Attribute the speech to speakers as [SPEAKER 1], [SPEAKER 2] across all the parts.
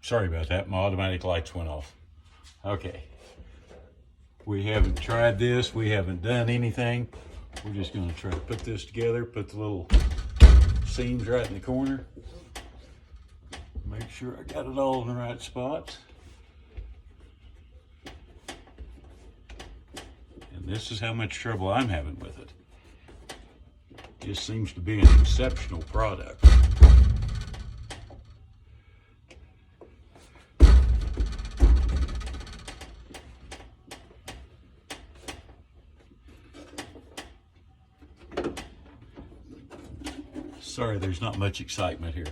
[SPEAKER 1] Sorry about that, my automatic lights went off. Okay. We haven't tried this, we haven't done anything. We're just gonna try to put this together, put the little seams right in the corner. Make sure I got it all in the right spots. And this is how much trouble I'm having with it. This seems to be an exceptional product. Sorry, there's not much excitement here.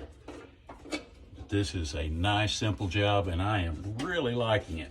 [SPEAKER 1] This is a nice, simple job, and I am really liking it.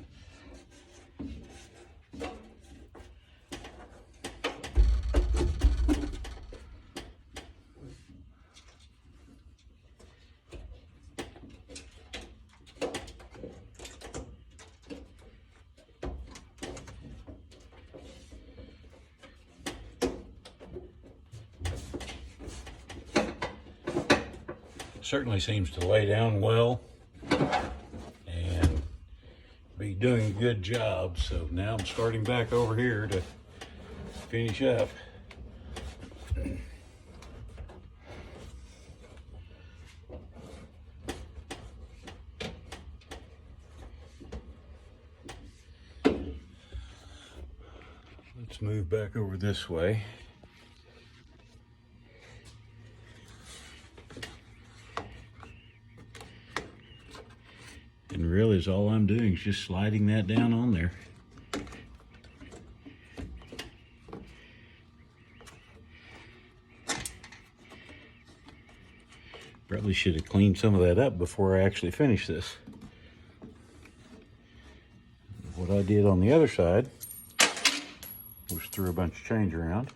[SPEAKER 1] Certainly seems to lay down well and be doing a good job. So now I'm starting back over here to finish up. Let's move back over this way. And realize all I'm doing is just sliding that down on there. Probably should have cleaned some of that up before I actually finished this. What I did on the other side was threw a bunch of change around.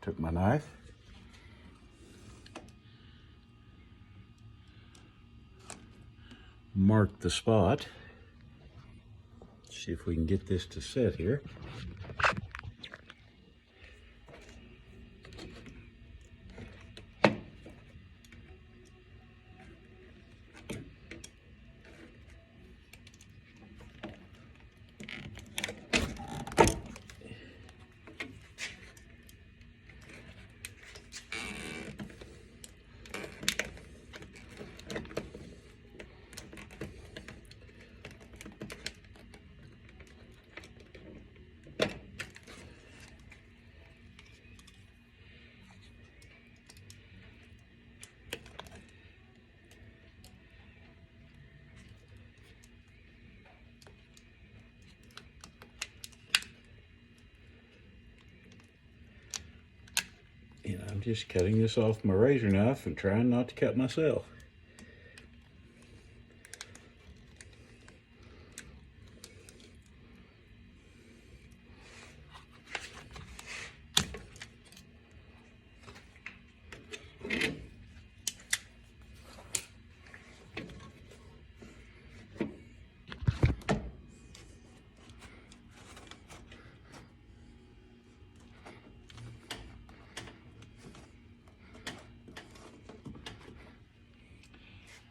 [SPEAKER 1] Took my knife. Mark the spot. See if we can get this to set here. And I'm just cutting this off my razor knife and trying not to cut myself.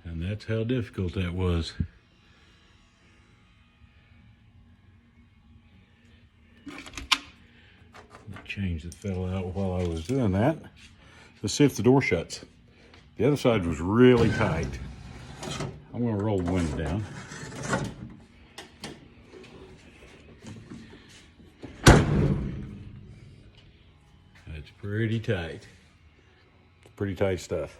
[SPEAKER 1] And that's how difficult that was. I changed the fell out while I was doing that. Let's see if the door shuts. The other side was really tight. I'm going to roll the window down. That's pretty tight. Pretty tight stuff.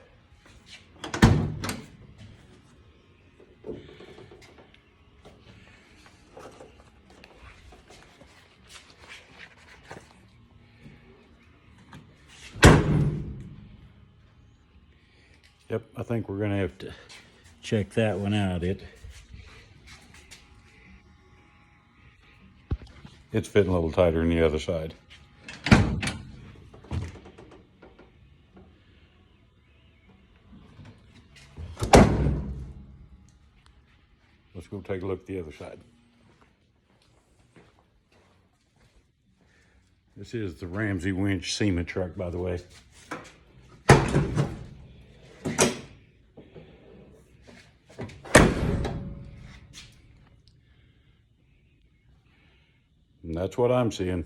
[SPEAKER 1] Yep, I think we're gonna have to check that one out. It's fitting a little tighter than the other side. Let's go take a look at the other side. This is the Ramsey Winch SEMA truck, by the way. And that's what I'm seeing.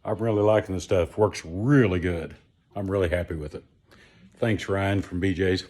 [SPEAKER 1] I'm really liking this stuff. Works really good. I'm really happy with it. Thanks, Ryan from BJ's.